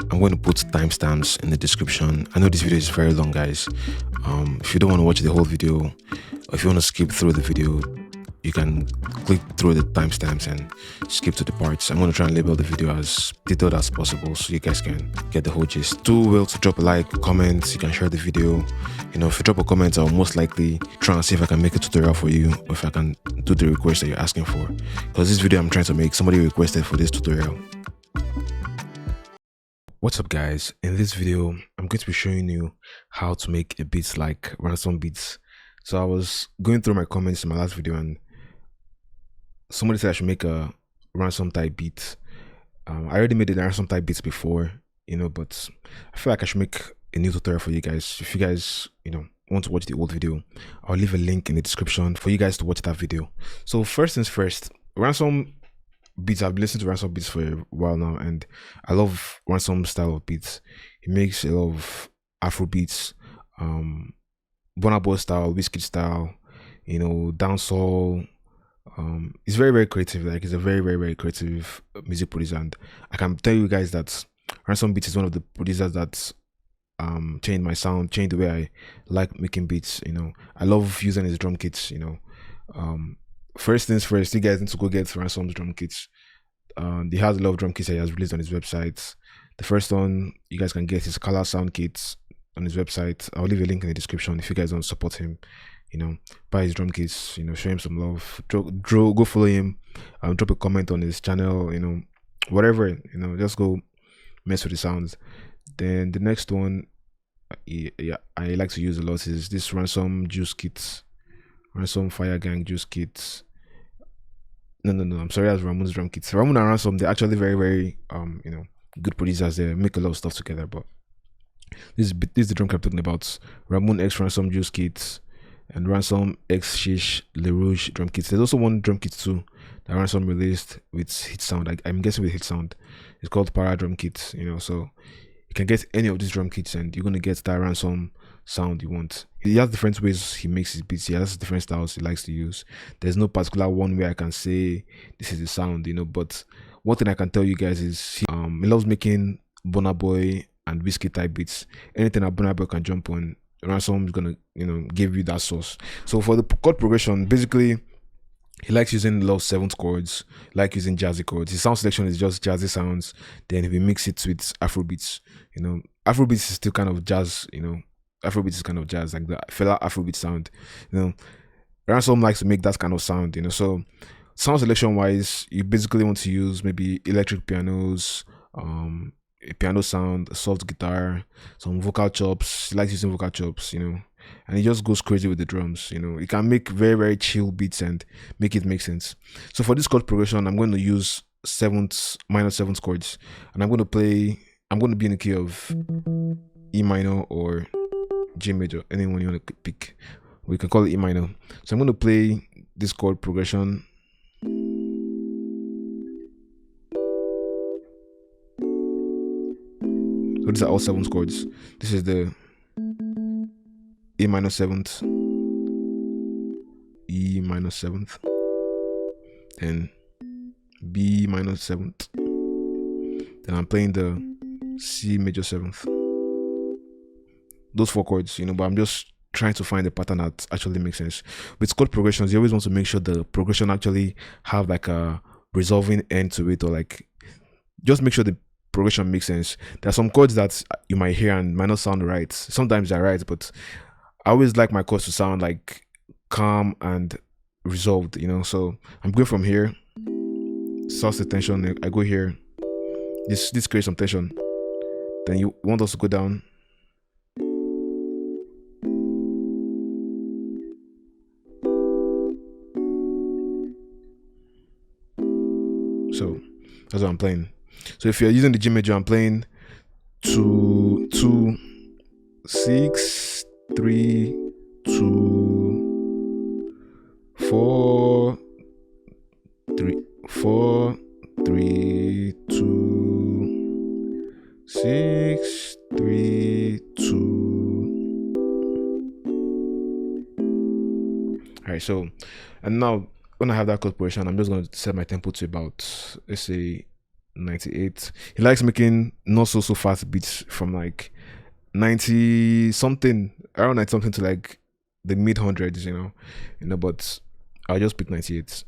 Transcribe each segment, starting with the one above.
I'm going to put timestamps in the description. I know this video is very long, guys. If you don't want to watch the whole video, or if you want to skip through the video, you can click through the timestamps and skip to the parts. I'm going to try and label the video as detailed as possible so you guys can get the whole gist. Do well to drop a like, comment, you can share the video. You know, if you drop a comment, I'll most likely try and see if I can make a tutorial for you, or if I can do the request that you're asking for. Because this video I'm trying to make, somebody requested for this tutorial. What's up, guys? In this video I'm going to be showing you how to make a beat like Ransom beats. So I was going through my comments in my last video and somebody said I should make a Ransom type beat. I already made the Ransom type beats before, you know, but I feel like I should make a new tutorial for you guys. If you guys, you know, want to watch the old video, I'll leave a link in the description for you guys to watch that video. So first things first, Ransom beats, I've been listening to Ransom beats for a while now, and I love Ransom style of beats. He makes a lot of Afrobeats, Burna Boy style, Wizkid style, you know, dancehall. He's very creative. Like, he's a very creative music producer, and I can tell you guys that Ransom Beats is one of the producers that changed my sound, changed the way I like making beats. You know, I love using his drum kits. You know, first things first, you guys need to go get Ransom's drum kits. He has a lot of drum kits that he has released on his website. The first one you guys can get is color sound kits on his website. I'll leave a link in the description if you guys want to support him. You know, buy his drum kits. You know, show him some love. Go follow him. Drop a comment on his channel. You know, whatever. You know, just go mess with the sounds. Then the next one, yeah, I like to use a lot is this Ransom juice kits. Ransom Fire Gang juice kits. No, I'm sorry, that's Ramon's drum kits. Ramon and Ransom, they're actually very you know, good producers. They make a lot of stuff together. But this is the drum kit I'm talking about. Ramon X Ransom juice kits and Ransom X Shish Le Rouge drum kits. There's also one drum kit too that Ransom released with Hit Sound. I'm guessing with Hit Sound. It's called Para drum kits. You know, so you can get any of these drum kits and you're gonna get that Ransom sound you want. He has different ways he makes his beats. He has different styles he likes to use. There's no particular one way I can say this is the sound, you know. But one thing I can tell you guys is he loves making Burna Boy and Wizkid type beats. Anything that Burna Boy can jump on, Ransom is gonna, you know, give you that source. So for the chord progression, basically he likes using a lot of seventh chords, like using jazzy chords. His sound selection is just jazzy sounds. Then he mix it with Afrobeats. You know, Afrobeats is still kind of jazz, you know. Afrobeats is kind of jazz, like the Fela Afrobeat sound. You know, Ransom likes to make that kind of sound, you know. So sound selection wise, you basically want to use maybe electric pianos, a piano sound, a soft guitar, some vocal chops. He likes using vocal chops, you know, and he just goes crazy with the drums. You know, he can make very chill beats and make it make sense. So for this chord progression, I'm going to use minor seventh chords, and I'm going to be in the key of E minor or G major, anyone you want to pick. We can call it E minor. So I'm going to play this chord progression. So these are all seventh chords. This is the A minor seventh, E minor seventh, and B minor seventh. Then I'm playing the C major seventh. Those four chords, you know, but I'm just trying to find a pattern that actually makes sense. With chord progressions, you always want to make sure the progression actually have like a resolving end to it, or like just make sure the progression makes sense. There are some chords that you might hear and might not sound right. Sometimes they're right, but I always like my chords to sound like calm and resolved, you know. So I'm going from here, source the tension. I go here. This creates some tension. Then you want us to go down. So that's what I'm playing. So if you're using the G major, I'm playing 2 2 6 3 2 4 3 4 3 2 6 3 2. All right. So, and now when I have that chord progression, I'm just going to set my tempo to about, let's say, 98. He likes making not so fast beats from like 90 something, around 90 something to like the mid hundreds, but I'll just pick 98.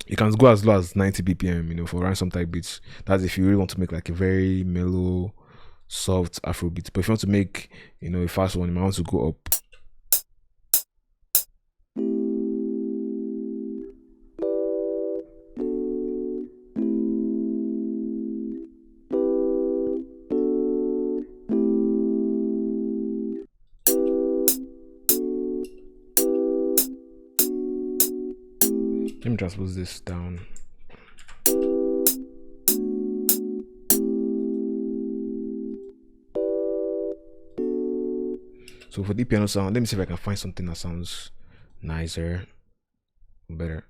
You can go as low as 90 BPM, for Ransom type beats. That's if you really want to make like a very mellow, soft Afrobeat. But if you want to make, a fast one, you might want to go up. Let me transpose this down. So for the piano sound, let me see if I can find something that sounds nicer, better.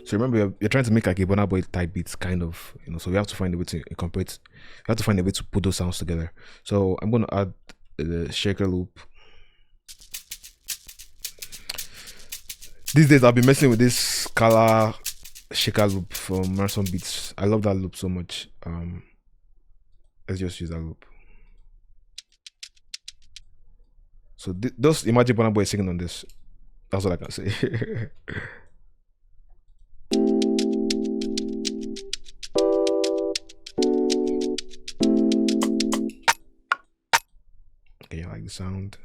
So remember, you're trying to make like a Burna Boy type beats, kind of, so we have to find a way to incorporate, we have to find a way to put those sounds together. So I'm going to add the shaker loop. These days I've been messing with this Scala shaker loop from Ransom Beats. I love that loop so much. Let's just use that loop. So just imagine Burna Boy singing on this. That's what I can say. Okay, I like the sound.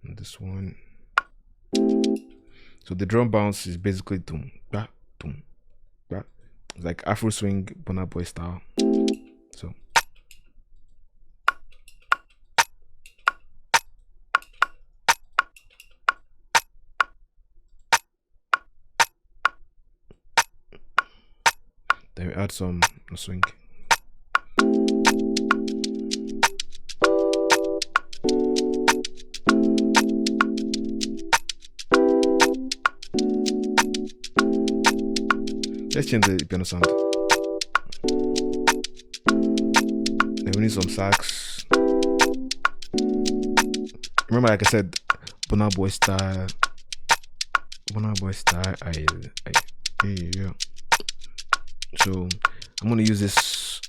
And this one. So the drum bounce is basically doom, bah, doom, bah. It's like Afro swing, Burna Boy style. So then we add some swing. Let's change the piano sound. Then we need some sax. Remember, like I said, Burna Boy style. Burna Boy style. Yeah. So I'm gonna use this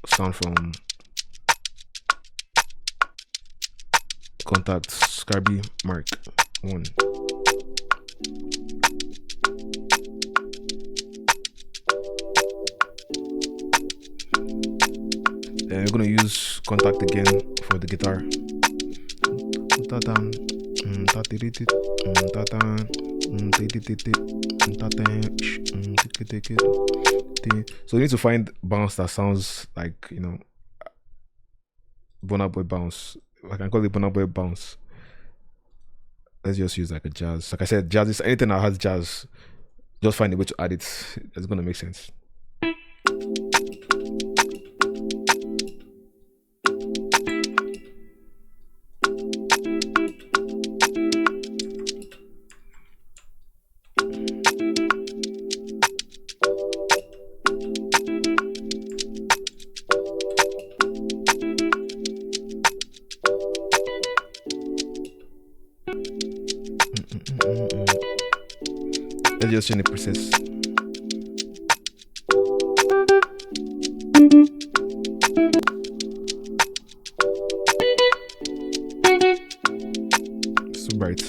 sound from Contact Scarby Mark 1. Then we're gonna use Contact again for the guitar. So you need to find bounce that sounds like, Burna Boy bounce. I can call it Burna Boy bounce. Let's just use like a jazz. Like I said, jazz is anything that has jazz. Just find a way to add it. It's gonna make sense. Let's just change the process. So bright.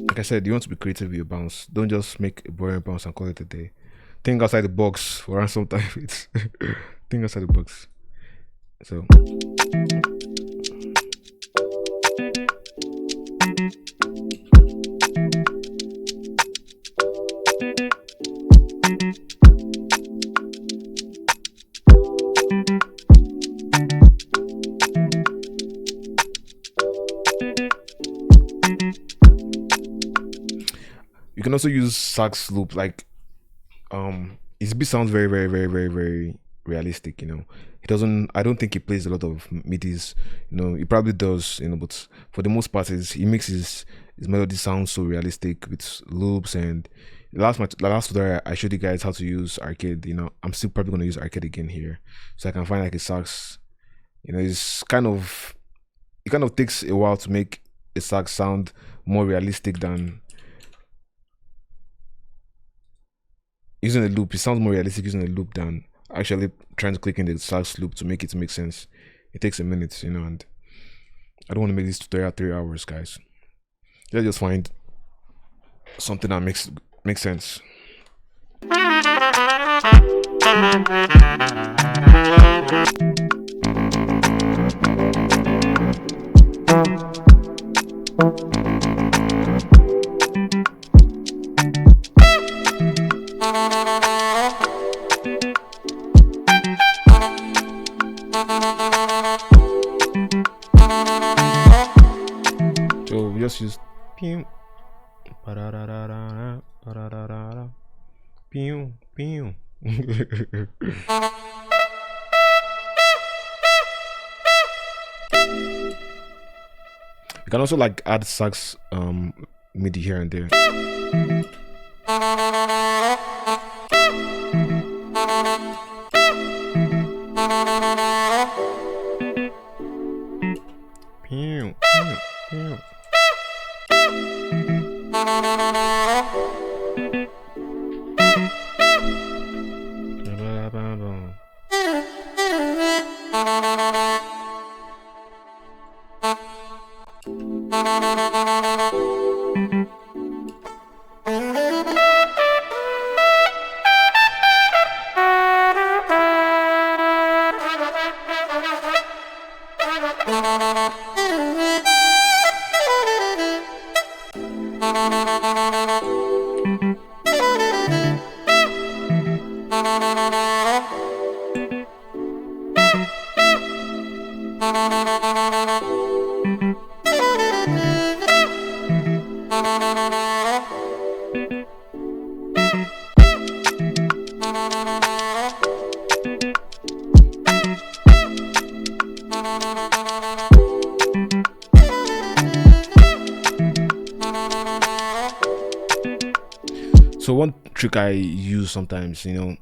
Like I said, you want to be creative with your bounce. Don't just make a boring bounce and call it a day. Think outside the box for Ransom time. Think outside the box. So can also use sax loop. Like his beat sounds very realistic. You know, he doesn't. I don't think he plays a lot of midis. You know, he probably does. You know, but for the most part, he makes his melody sound so realistic with loops. And the last tutorial I showed you guys how to use arcade. You know, I'm still probably gonna use arcade again here, so I can find like a sax. You know, it kind of takes a while to make a sax sound more realistic than using a loop. It sounds more realistic using a loop than actually trying to click in the sax loop to make it make sense. It takes a minute, you know, and I don't want to make this tutorial 3 hours, guys. Let's just find something that makes sense. So we just use pew, pew, pew. You can also like add sax MIDI here and there. Pew, pew, pew. So one trick I use sometimes, you know,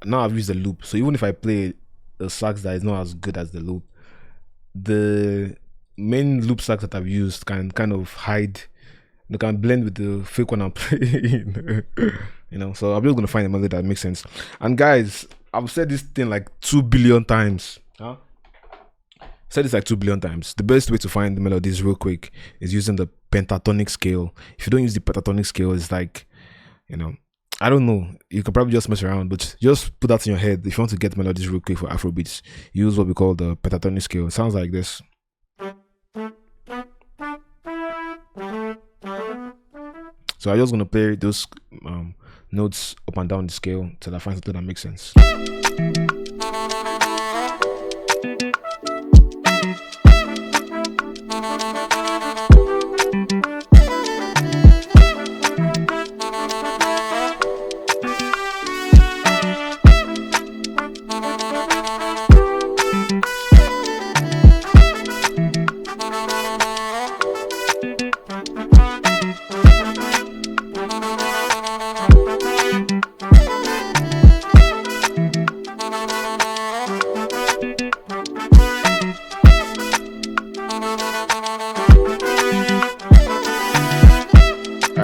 now I've used the loop. So even if I play a sax that is not as good as the loop, the main loop sax that I've used can kind of hide, they can blend with the fake one I'm playing. You know, so I'm just gonna find a melody that makes sense. And guys, I've said this thing like 2 billion times. Huh? Said this like 2 billion times. The best way to find the melodies real quick is using the pentatonic scale. If you don't use the pentatonic scale, it's like, you know, I don't know, you can probably just mess around, but just put that in your head. If you want to get melodies real quick for Afrobeats, use what we call the pentatonic scale. It sounds like this. So I'm just gonna play those notes up and down the scale till I find something that makes sense.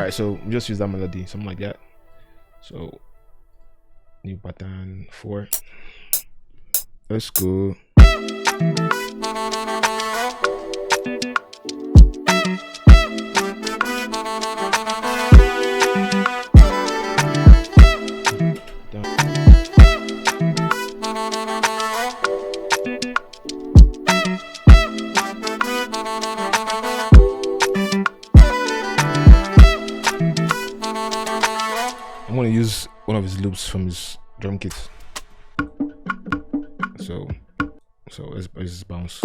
So just use that melody, something like that. So new pattern 4. Let's go. I'm gonna use one of his loops from his drum kit. So let's just bounce.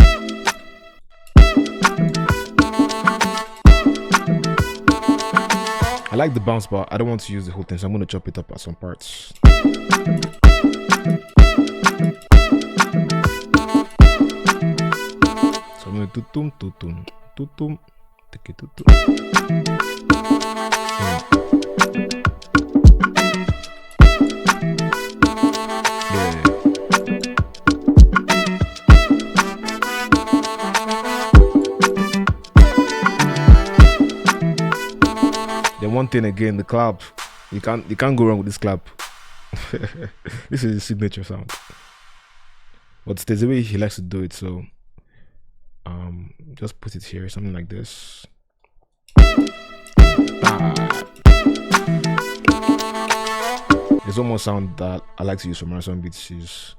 I like the bounce, but I don't want to use the whole thing, so I'm going to chop it up at some parts. So I'm going to tutum tutum tutum tiki tutum. Then one thing again, the clap. You can't go wrong with this clap. This is his signature sound. But there's a way he likes to do it, so just put it here, something like this. There's one more sound that I like to use from Ransom beats is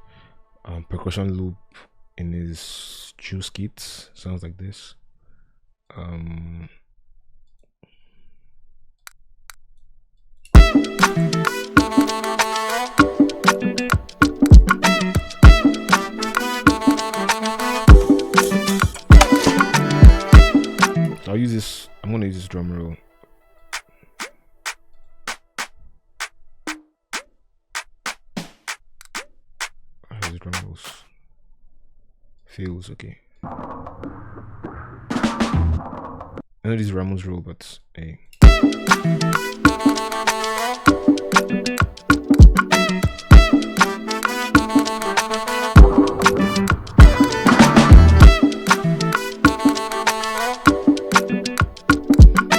percussion loop in his juice kit. Sounds like this. I'll use this. I'm gonna use this drum roll. I have the drum rolls. Feels okay. I know this is Ramon's roll, but hey.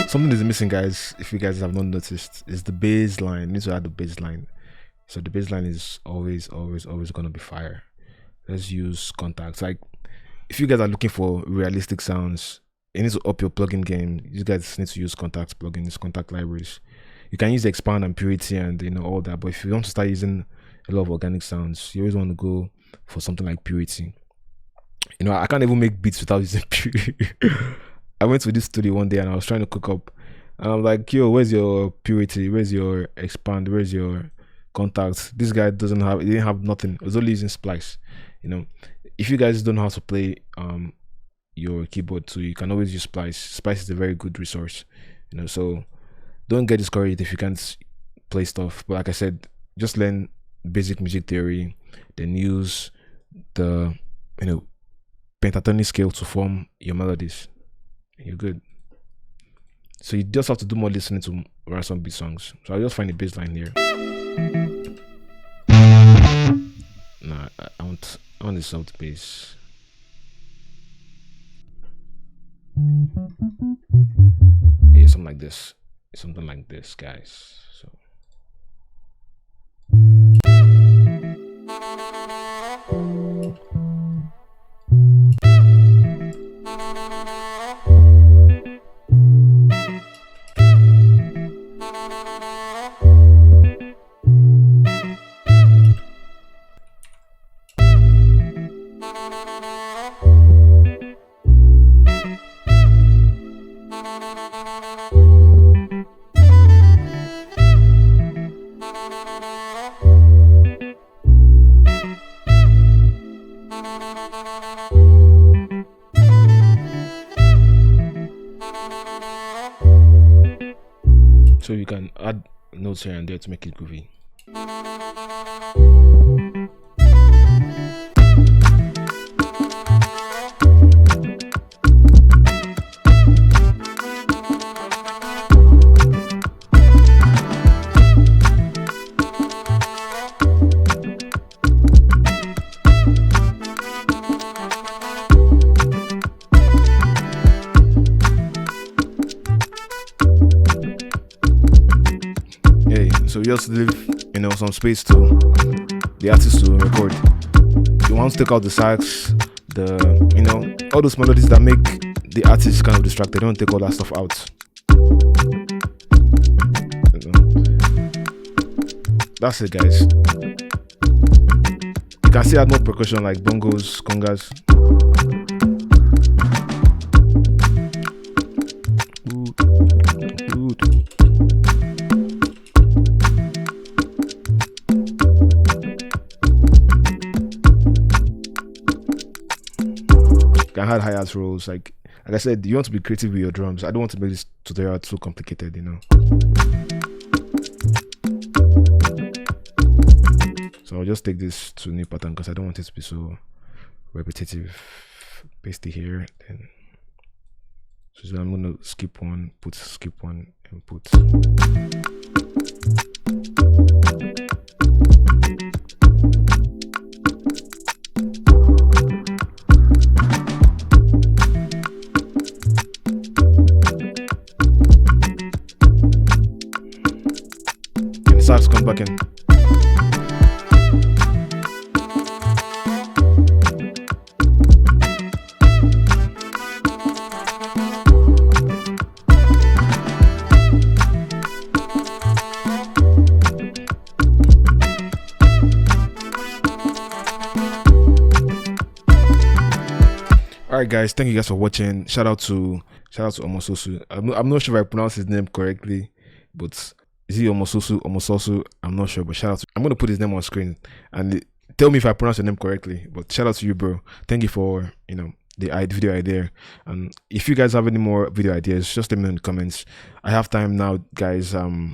Something is missing, guys. If you guys have not noticed, is the bass line. You need to add the bass line. So the bass line is always gonna be fire. Let's use contacts. Like, if you guys are looking for realistic sounds, you need to up your plugin game. You guys need to use contacts plugins, contact libraries. You can use the expand and purity and all that. But if you want to start using a lot of organic sounds, you always want to go for something like purity. I can't even make beats without using purity. I went to this studio one day and I was trying to cook up, and I'm like, yo, where's your purity? Where's your expand? Where's your contacts? This guy he didn't have nothing. It was only using splice. If you guys don't know how to play your keyboard too, you can always use splice. Splice is a very good resource. So don't get discouraged if you can't play stuff. But like I said, just learn basic music theory, then use the pentatonic scale to form your melodies. You're good. So you just have to do more listening to Ransom beat songs. So I'll just find the bass line here. Nah, I want the soft bass. Yeah, something like this. Something like this, guys. So you can add notes here and there to make it groovy. So you just leave, some space to the artist to record. You want to take out the sax, all those melodies that make the artist kind of distracted. Don't take all that stuff out. That's it, guys. You can still add more percussion like bongos, congas. Can add hi-hat rolls. Like like I said, you want to be creative with your drums. I don't want to make this tutorial too complicated, you know. So I'll just take this to new pattern because I don't want it to be so repetitive. Paste it here, then so I'm gonna skip one, skip one, and put. And the sax comes back in. Alright guys, thank you guys for watching. Shout out to Omososu. I'm not sure if I pronounce his name correctly, but is he Omososu? I'm not sure, but shout out to, I'm gonna put his name on screen and tell me if I pronounce your name correctly. But shout out to you, bro. Thank you for, you know, the video idea. And if you guys have any more video ideas, just let me know in the comments. I have time now, guys.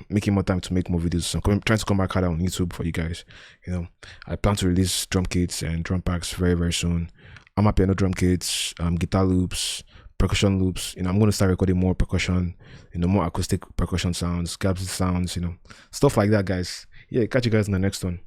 Making more time to make more videos. So I'm trying to come back harder on YouTube for you guys. You know, I plan to release drum kits and drum packs very soon. I'm a piano drum kits, guitar loops, percussion loops. You know, I'm gonna start recording more percussion, you know, more acoustic percussion sounds, gaps sounds, you know, stuff like that, guys. Yeah, catch you guys in the next one.